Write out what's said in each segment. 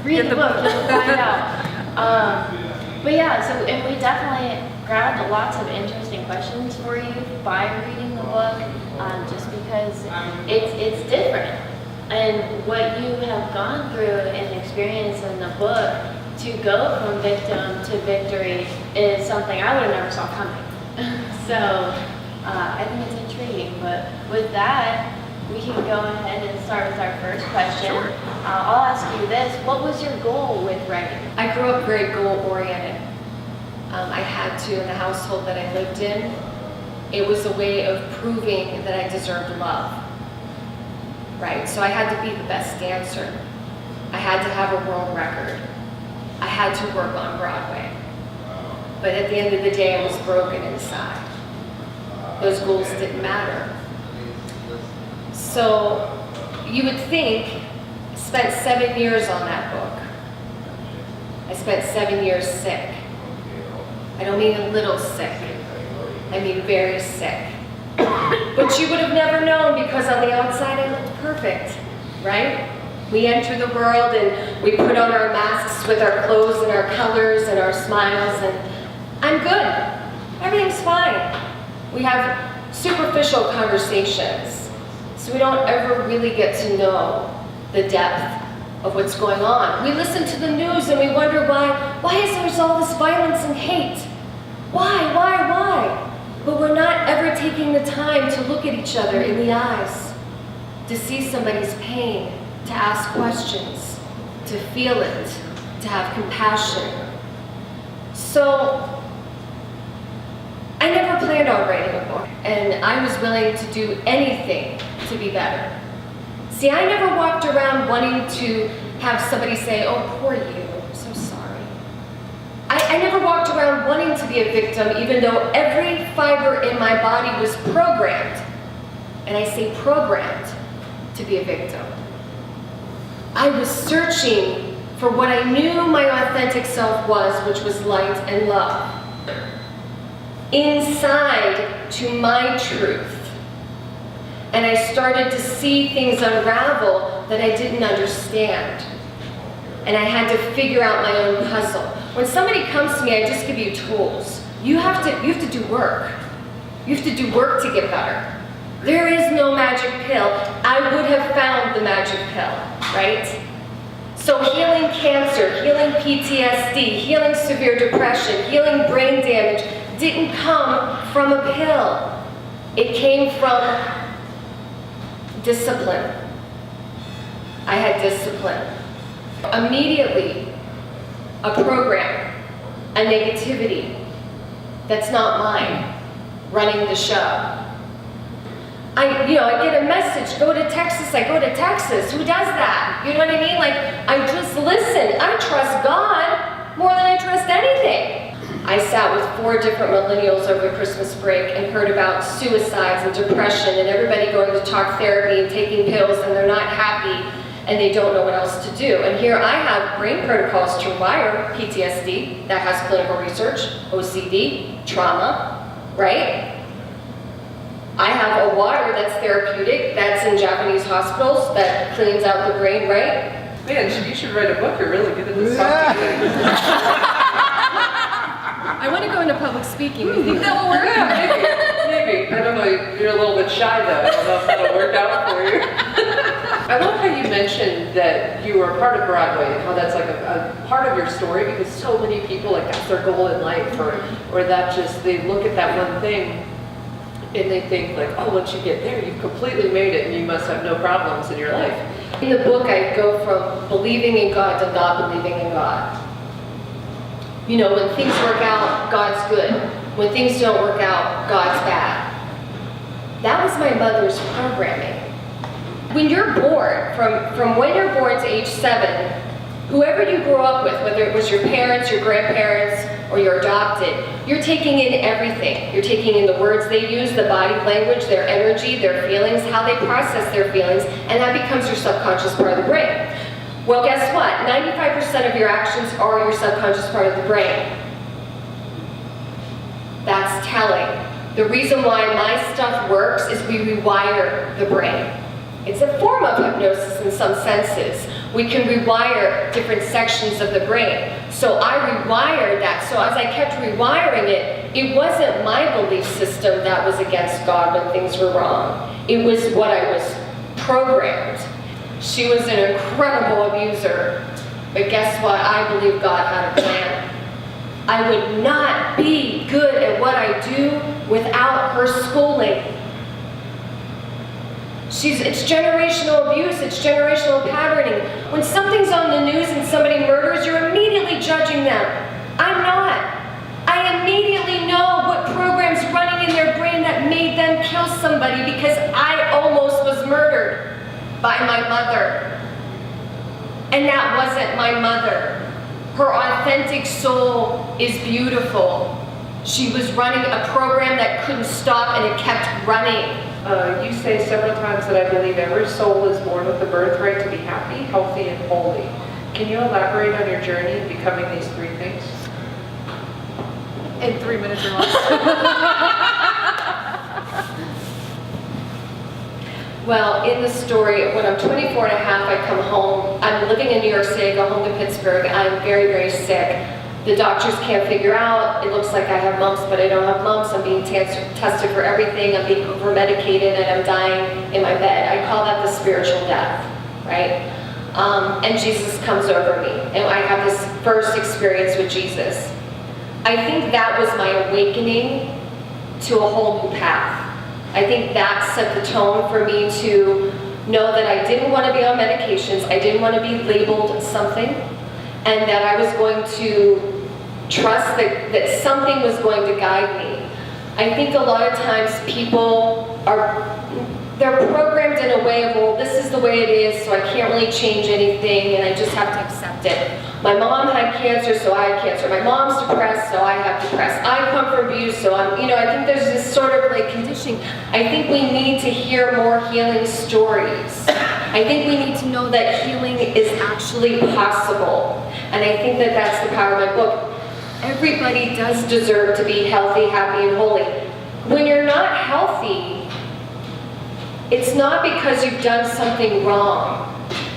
Read the book, you'll find out. But yeah, so, and we definitely grabbed lots of interesting questions for you by reading the book, just because it's different. And what you have gone through and experienced in the book to go from victim to victory is something I would have never saw coming. So I think it's intriguing. But with that, we can go ahead and start with our first question. Sure. I'll ask you this. What was your goal with writing? I grew up very goal-oriented. I had to in the household that I lived in. It was a way of proving that I deserved love, right? So I had to be the best dancer. I had to have a world record. I had to work on Broadway. But at the end of the day, I was broken inside. Those goals didn't matter. So you would think, I spent 7 years on that book. I spent 7 years sick. I don't mean a little sick. I mean very sick. But you would have never known because on the outside I looked perfect, right? We enter the world and we put on our masks with our clothes and our colors and our smiles, and I'm good. Everything's fine. We have superficial conversations, so we don't ever really get to know the depth of what's going on. We listen to the news and we wonder why is there all this violence and hate? Why? But we're not ever taking the time to look at each other in the eyes, to see somebody's pain, to ask questions, to feel it, to have compassion. So I never planned on writing a book, and I was willing to do anything to be better. See, I never walked around wanting to have somebody say, "Oh, poor you, I'm so sorry." I never walked around wanting to be a victim, even though every fiber in my body was programmed, and I say programmed, to be a victim. I was searching for what I knew my authentic self was, which was light and love. Inside to my truth. And I started to see things unravel that I didn't understand. And I had to figure out my own puzzle. When somebody comes to me, I just give you tools. You have to do work. You have to do work to get better. There is no magic pill. I would have found the magic pill, right? So healing cancer, healing PTSD, healing severe depression, healing brain damage didn't come from a pill. It came from discipline. I had discipline. Immediately, a program, a negativity that's not mine, running the show. I get a message, go to Texas, I go to Texas. Who does that? You know what I mean? Like, I just listen. I trust God more than I trust anything. I sat with 4 different millennials over the Christmas break and heard about suicides and depression and everybody going to talk therapy and taking pills and they're not happy and they don't know what else to do. And here I have brain protocols to wire PTSD that has clinical research, OCD, trauma, right? I have a water that's therapeutic, that's in Japanese hospitals, that cleans out the brain, right? Man, you should write a book. You're really good at this stuff. I want to go into public speaking. You think that will work? Yeah, maybe. I don't know. You're a little bit shy, though. I don't know if that'll work out for you. I love how you mentioned that you were part of Broadway and how that's like a part of your story, because so many people, like, that's their goal in life, or that just, they look at that one thing and they think, like, oh, once you get there, you've completely made it and you must have no problems in your life. In the book, I go from believing in God to not believing in God. You know, when things work out, God's good. When things don't work out, God's bad. That was my mother's programming. When you're born, from when you're born to age 7, whoever you grew up with, whether it was your parents, your grandparents, or you're adopted, you're taking in everything. You're taking in the words they use, the body language, their energy, their feelings, how they process their feelings, and that becomes your subconscious part of the brain. Well, guess what? 95% of your actions are your subconscious part of the brain. That's telling. The reason why my stuff works is we rewire the brain. It's a form of hypnosis in some senses. We can rewire different sections of the brain. So I rewired that. So as I kept rewiring it, it wasn't my belief system that was against God when things were wrong. It was what I was programmed. She was an incredible abuser. But guess what? I believe God had a plan. I would not be good at what I do without her schooling. It's generational abuse, it's generational patterning. When something's on the news and somebody murders, you're immediately judging them. I'm not. I immediately know what program's running in their brain that made them kill somebody because I almost was murdered by my mother. And that wasn't my mother. Her authentic soul is beautiful. She was running a program that couldn't stop and it kept running. You say several times that I believe every soul is born with the birthright to be happy, healthy, and holy. Can you elaborate on your journey in becoming these three things? In 3 minutes or less. Well, in the story, when I'm 24 and a half, I come home. I'm living in New York City, I go home to Pittsburgh. I'm very, very sick. The doctors can't figure out. It looks like I have mumps, but I don't have mumps. I'm being tested for everything. I'm being over-medicated, and I'm dying in my bed. I call that the spiritual death, right? And Jesus comes over me, and I have this first experience with Jesus. I think that was my awakening to a whole new path. I think that set the tone for me to know that I didn't want to be on medications. I didn't want to be labeled something. And that I was going to trust that something was going to guide me. I think a lot of times people they're programmed in a way of, well, this is the way it is, so I can't really change anything, and I just have to accept it. My mom had cancer, so I had cancer. My mom's depressed, so I have depressed. I come from abuse, so I think there's this sort of like conditioning. I think we need to hear more healing stories. I think we need to know that healing is actually possible. And I think that that's the power of my book. Everybody does deserve to be healthy, happy, and holy. When you're not healthy, it's not because you've done something wrong.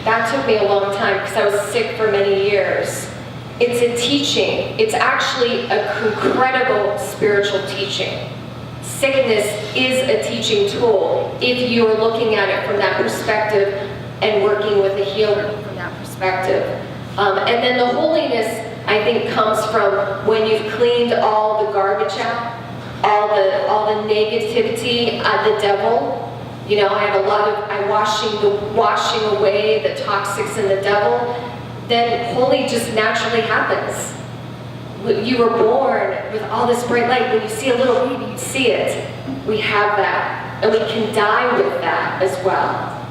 That took me a long time because I was sick for many years. It's a teaching. It's actually an incredible spiritual teaching. Sickness is a teaching tool if you are looking at it from that perspective and working with a healer from that perspective. And then the holiness, I think, comes from when you've cleaned all the garbage out, all the negativity, the devil. I had I'm washing away the toxics and the devil. Then holy just naturally happens. You were born with all this bright light. When you see a little baby, you see it. We have that. And we can die with that as well.